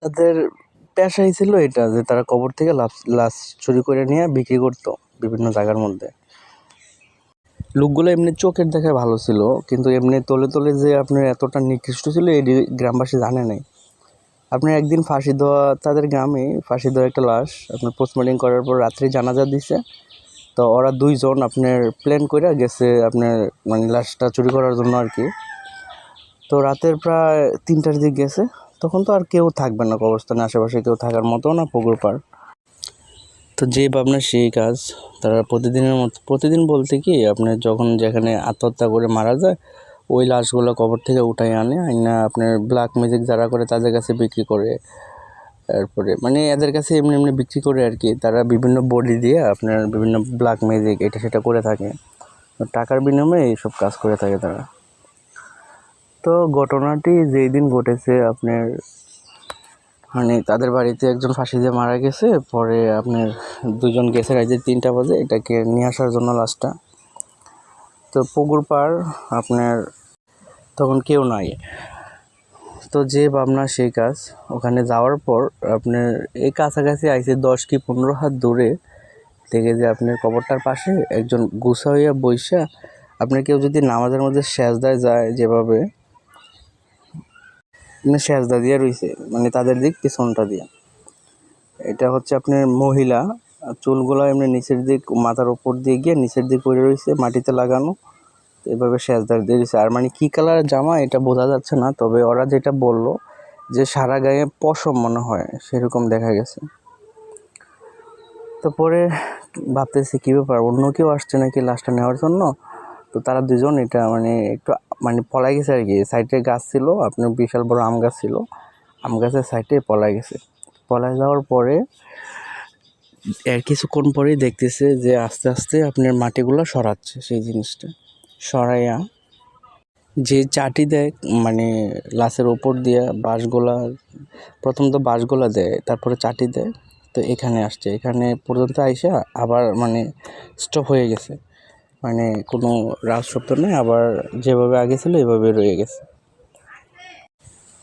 তাদের পেশাই ছিল এটা যে তারা কবর থেকে লাশ চুরি করে নিয়ে বিক্রি করতো বিভিন্ন জায়গার মধ্যে। লোকগুলো এমনি চোখের দেখায় ভালো ছিল, কিন্তু এমনি তলে তলে যে আপনার এতটা নিকৃষ্ট ছিল এটি গ্রামবাসী জানে নাই। আপনার একদিন ফাঁসি দেওয়া, তাদের গ্রামে ফাঁসি দেওয়া একটা লাশ আপনার পোস্টমর্টম করার পর রাত্রে জানাজা দিছে। তো ওরা দুইজন আপনার প্ল্যান করে গেছে আপনার মানে লাশটা চুরি করার জন্য আর কি। তো রাতের প্রায় 3টার দিকে গেছে, তখন তো আর কেউ থাকবে না কবরস্থানে, আশেপাশে কেউ থাকার মতো না, পুকুর পাড়। তো যে ভাবনা সেই কাজ। তারা প্রতিদিনের মতো, প্রতিদিন বলতে কি আপনার যখন যেখানে আত্মহত্যা করে মারা যায় ওই লাশগুলো কবর থেকে উঠাই আনে, আইনা আপনার ব্ল্যাক ম্যাজিক যারা করে তাদের কাছে বিক্রি করে। তারপরে মানে এদের কাছে এমনি এমনি বিক্রি করে আর কি। তারা বিভিন্ন বডি দিয়ে আপনার বিভিন্ন ব্ল্যাক ম্যাজিক এটা সেটা করে থাকে, টাকার বিনিময়ে এইসব কাজ করে থাকে তারা। তো ঘটনাটি যেই দিন ঘটেছে আপনার মানে তাদের বাড়িতে একজন ফাঁসি দিয়ে মারা গেছে, পরে আপনার দুজন গেছে রাইতে 3টা বাজে এটাকে নিয়ে আসার জন্য লাশটা। তো পুকুর পাড় আপনার তখন কেউ নাই। তো যে ভাবনা সেই কাজ। ওখানে যাওয়ার পর আপনার এই কাছাকাছি আইছে 10 কি 15 হাত দূরে থেকে যে আপনার কবরটার পাশে একজন গুছা হইয়া বইসা, আপনার কেউ যদি নামাজের মধ্যে সেজদায় যায় যেভাবে মানে সেজদা দিয়ে রইছে, মানে তাদের দিক পিছনটা দিয়ে। এটা হচ্ছে আপনার মহিলা, চুলগুলো এমনি নিচের দিক মাথার উপর দিয়ে গিয়ে নিচের দিক পড়ে রয়েছে মাটিতে লাগানো, এভাবে সেজদা দিয়ে রয়েছে। আর মানে কী কালার জামা এটা বোঝা যাচ্ছে না, তবে ওরা যেটা বললো যে সারা গায়ে পশম মনে হয় সেরকম দেখা গেছে। তো পরে ভাবতেছি কী ব্যাপার, অন্য কেউ আসছে নাকি লাশটা নেওয়ার জন্য। তো তারা দুজন এটা মানে একটু মানে পলাই গেছে আর কি। সাইডে গাছ ছিল আপনার, বিশাল বড় আম গাছ ছিল, আম গাছের সাইডে পলাই গেছে। পলাই যাওয়ার পরে এর কিছুক্ষণ পরেই দেখতেছে যে আস্তে আস্তে আপনার মাটিগুলো সরাচ্ছে, সেই জিনিসটা সরাইয়া যে চাটি দেয় মানে লাশের ওপর দিয়ে বাঁশগুলা, প্রথম তো বাঁশগুলা দেয় তারপরে চাটি দেয়। তো এখানে আসছে, এখানে পর্যন্ত আইসা আবার মানে স্টপ হয়ে গেছে, মানে কোনো রাজ শব্দ নেই, আবার যেভাবে আগে ছিল এভাবে রয়ে গেছে।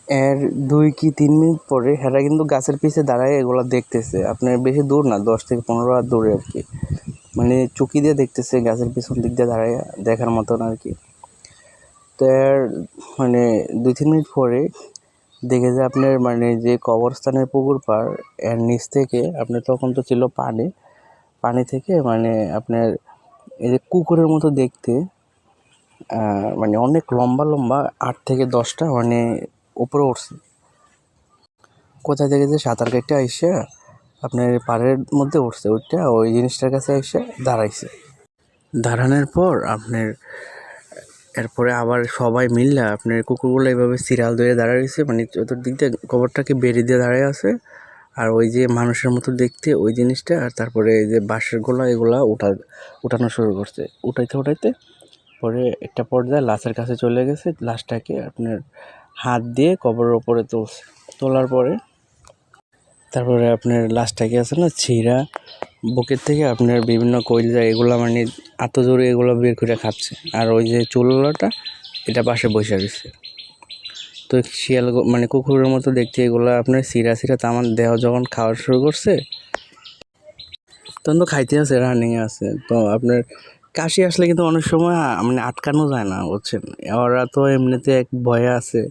এর 2 কি 3 মিনিট পরে হেরা কিন্তু গাছের পিছে দাঁড়ায় এগুলা দেখতেছে। আপনার বেশি দূর না, 10 থেকে 15 হাত দূরে আর কি, মানে চুকি দিয়ে দেখতেছে গাছের পিছন দিক দিয়ে দাঁড়ায় দেখার মতন আর কি। তো এর মানে 2-3 মিনিট পরে দেখে যে আপনার মানে যে কবরস্থানের পুকুর পাড় এর নিচ থেকে আপনার তখন তো ছিল পানি, পানি থেকে মানে আপনার এই যে কুকুরের মতো দেখতে মানে অনেক লম্বা লম্বা 8 থেকে 10টা মানে উপরে উঠছে। কোথা থেকে যে সাঁতার কেটে আইসা আপনার পাড়ের মধ্যে উঠছে, ওইটা ওই জিনিসটার কাছে এসে দাঁড়াইছে। দাঁড়ানোর পর আপনার এরপরে আবার সবাই মিললে আপনার কুকুরগুলো এইভাবে সিরিয়াল ধরে দাঁড়ায় রয়েছে, মানে চতুর্দিক দিয়ে গোবরটাকে বেড়ে দিয়ে দাঁড়ায় আছে। আর ওই যে মানুষের মতো দেখতে ওই জিনিসটা, আর তারপরে এই যে বাঁশের গোলা এগুলা উঠানো শুরু করছে। উঠাইতে পরে একটা পর্যায়ে লাশের কাছে চলে গেছে, লাশটাকে আপনার হাত দিয়ে কবরের ওপরে তুলছে। তোলার পরে তারপরে আপনার লাশটাকে আছে না ছিঁড়া বুকের থেকে আপনার বিভিন্ন কইলজা এগুলো মানে আত্মজোরে এগুলো বের করে খাচ্ছে। আর ওই যে চুলগুলোটা এটা পাশে বসে রয়েছে। তো শিয়াল মানে কুকুরের মতো দেখতে এগুলো আপনার সিরা তামান দেহ যখন খাওয়া শুরু করছে তখন তো খাইতে আছে, রানিংয়ে আছে। তো আপনার কাশি আসলে কিন্তু অনেক সময় মানে আটকানো যায় না, বুঝছেন। ওরা তো এমনিতে এক ভয়ে আছে,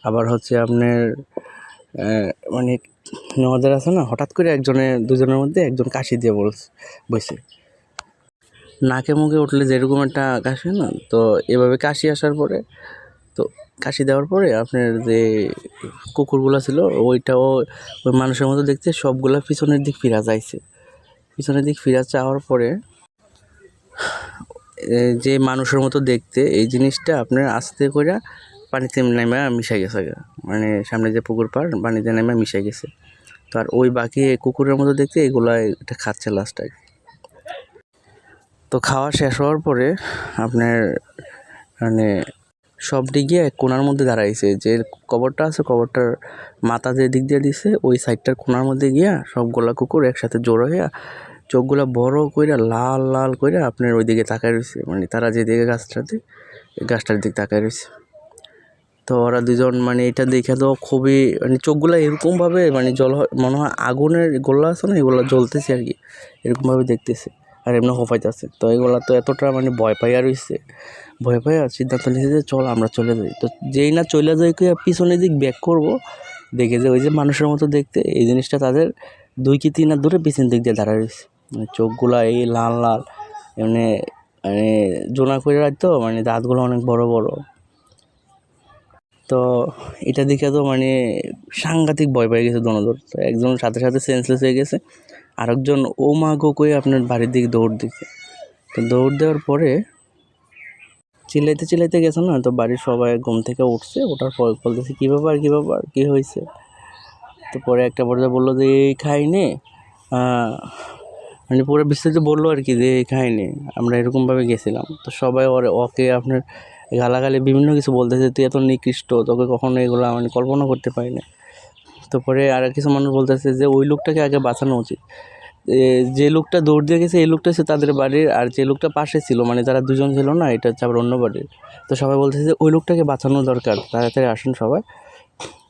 আবার হচ্ছে আপনার মানে ওদের আছে না, হঠাৎ করে দুজনের মধ্যে একজন কাশি দিয়ে বসে নাকে মুখে উঠলে যেরকম একটা কাশি না, তো এভাবে কাশি আসার পরে তো কাশি দেওয়ার পরে আপনার যে কুকুরগুলো ছিল ওইটাও ওই মানুষের মতো দেখতে সবগুলা পিছনের দিক ফিরা যাইছে। পিছনের দিক ফিরা যাওয়ার পরে যে মানুষের মতো দেখতে এই জিনিসটা আপনার আস্তে করে পানিতে নেমে মিশে গেছে, মানে সামনে যে পুকুর পাড় পানিতে নেমে মিশে গেছে। তো আর ওই বাকি কুকুরের মতো দেখতে এগুলা এটা খাচ্ছে লাস্টটায়। তো খাওয়া শেষ হওয়ার পরে আপনার মানে সবটি গিয়ে এক কোণার মধ্যে দাঁড়াইছে, যে কবরটা আছে কবরটার মাথা যে দিক দিয়ে দিছে ওই সাইডটার কোণার মধ্যে গিয়া সবগুলা কুকুর একসাথে জড়ো হইয়া চোখগুলা বড় কইরা লাল লাল কইরা আপনার ওই দিকে তাকায় রয়েছে, মানে তারা যেদিকে গাছটার দিকে তাকায় রয়েছে। তো ওরা দুজন মানে এটা দেখে তো খুবই মানে চোখগুলো এরকমভাবে মানে মনে হয় আগুনের গোলা আছে না, এগুলো জ্বলতেছে আর কি, এরকমভাবে দেখতেছে আর এমনি হোফাইতেছে। তো এগুলো তো এতটা মানে ভয় পাইয়া রয়েছে, ভয় পাইয়া সিদ্ধান্ত নিয়েছে যে চল আমরা চলে যাই। তো যেই না চলে যাই পিছনের দিক ব্যাক করব, দেখে যে ওই যে মানুষের মতো দেখতে এই জিনিসটা তাদের 2 কি 3 হাত দূরে পিছন দিক দিয়ে দাঁড়ায় রয়েছে। মানে চোখগুলা এই লাল লাল এমনি মানে জোনা করে রাখতো, মানে দাঁতগুলো অনেক বড় বড়। তো এটা দেখে তো মানে সাংঘাতিক ভয় পেয়ে গেছে দোনোজন। তো একজন সাথে সাথে সেন্সলেস হয়ে গেছে, আরেকজন ও মা গো কই আপনার বাড়ির দিকে দৌড় দিচ্ছে। তো দৌড় দেওয়ার পরে চিল্লাইতে চিল্লাইতে গেছে না, তো বাড়ির সবাই ঘুম থেকে উঠছে, ওঠার পর বলতেছে কী ব্যাপার কী ব্যাপার কী হয়েছে। তো পরে একটা পর্যায়ে বললো যে এই খাইনি, মানে পুরো বিস্তারিত বললো আর কি যে এই খাইনি, আমরা এরকমভাবে গেছিলাম। তো সবাই ওকে আপনার গালাগালি বিভিন্ন কিছু বলতেছে, তুই এত নিকৃষ্ট, তোকে কখনো এগুলো মানে কল্পনা করতে পারি না। তো পরে আর কিছু মানুষ বলতেছে যে ওই লোকটাকে আগে বাঁচানো উচিত, যে লোকটা দৌড় দিয়ে গেছে এই লোকটা হচ্ছে তাদের বাড়ির, আর যে লোকটা পাশে ছিল মানে তারা দুজন ছিল না, এটা হচ্ছে আবার অন্য বাড়ির। তো সবাই বলতেছে যে ওই লোকটাকে বাঁচানো দরকার, তাড়াতাড়ি আসেন সবাই।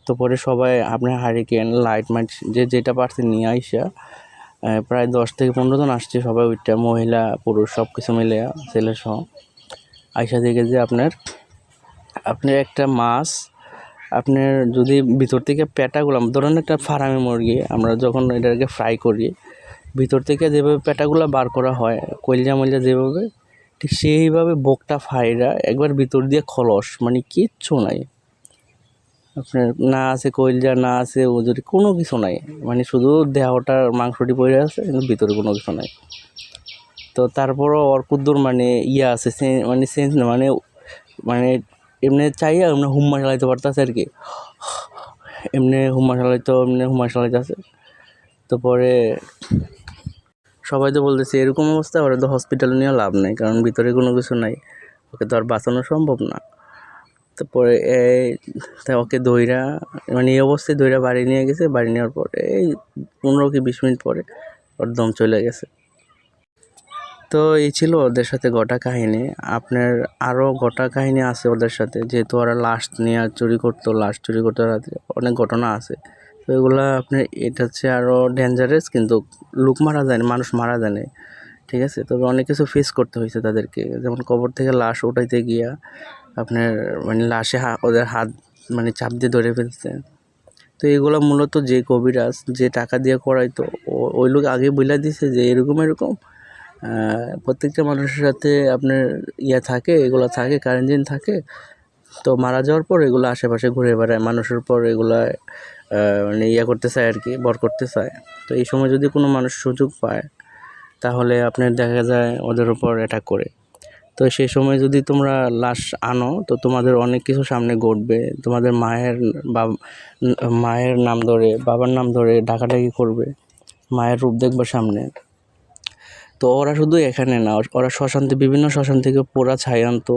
তো পরে সবাই আপনার হারিকেন লাইট মাইট যেটা পারছে নিয়ে আইসা প্রায় 10 থেকে 15 জন আসছে, সবাই ওইটা মহিলা পুরুষ সব কিছু মিলে ছেলে সহ আইসা দেখে যে আপনার একটা মাছ আপনার যদি ভিতর থেকে পেটাগুলো, ধরেন একটা ফার্মে মুরগি আমরা যখন এটাকে ফ্রাই করি, ভিতর থেকে যেভাবে পেটাগুলো বার করা হয় কলজা মলজা যেভাবে, ঠিক সেইভাবে বুকটা ফাইরা একবার ভিতর দিয়ে খলস, মানে কিচ্ছু নাই আপনার, না আছে কলজা না আছে ওজুরি, কোনো কিছু নাই, মানে শুধু দেহটার মাংসটি পড়ে আছে কিন্তু ভিতরে কোনো কিছু নাই। তো তারপরও ওর কুদ্দুর মানে ইয়ে আছে মানে সেন্স না, মানে মানে এমনি চাইয়া এমনি হুম্মা চালাইতে পারতেছে আর কি, এমনি হুম্মা চালাইতেছে। তো পরে সবাই তো বলতেছে এরকম অবস্থা, ওরা তো হসপিটালে নিয়ে লাভ নেই, কারণ ভিতরে কোনো কিছু নাই, ওকে তো আর বাঁচানো সম্ভব না। তারপরে তাই ওকে দইরা মানে এই অবস্থায় দইরা বাড়ি নিয়ে গেছে, বাড়ি নেওয়ার পরে এই 15 কি 20 মিনিট পরে ওর দম চলে গেছে। তো এই ছিল ওদের সাথে গোটা কাহিনী। আপনার আরও গোটা কাহিনী আছে ওদের সাথে, যেহেতু ওরা লাশ নিয়ে চুরি করতো রাত্রে, অনেক ঘটনা আছে। তো এগুলা আপনার এটা হচ্ছে আরও ডেঞ্জারাস, কিন্তু লোক মারা যায়নি, মানুষ মারা যায়নি, ঠিক আছে। তবে অনেক কিছু ফেস করতে হয়েছে তাদেরকে, যেমন কবর থেকে লাশ উঠাইতে গিয়া আপনার মানে লাশে ওদের হাত মানে চাপ দিয়ে ধরে ফেলছে। তো এগুলো মূলত যে কবিরাজ যে টাকা দিয়ে করাইতো ওই লোক আগে বলে দিছে যে এরকম প্রত্যেকটা মানুষের সাথে আপনার থাকে, এগুলো থাকে, কারেন্টিন থাকে। তো মারা যাওয়ার পর এগুলো আশেপাশে ঘুরে বেড়ায় মানুষের পর, এগুলা মানে করতে চায় আর কি, বর করতে চায়। তো এই সময় যদি কোনো মানুষ সুযোগ পায় তাহলে আপনার দেখা যায় ওদের উপর অ্যাটাক করে। তো সেই সময় যদি তোমরা লাশ আনো তো তোমাদের অনেক কিছু সামনে ঘটবে, তোমাদের মায়ের নাম ধরে বাবার নাম ধরে ডাকাডাকি করবে, মায়ের রূপ দেখবে সামনে। তো ওরা শুধু এখানে না, ওরা বিভিন্ন শ্মশান থেকে পোড়া ছাই আনতো,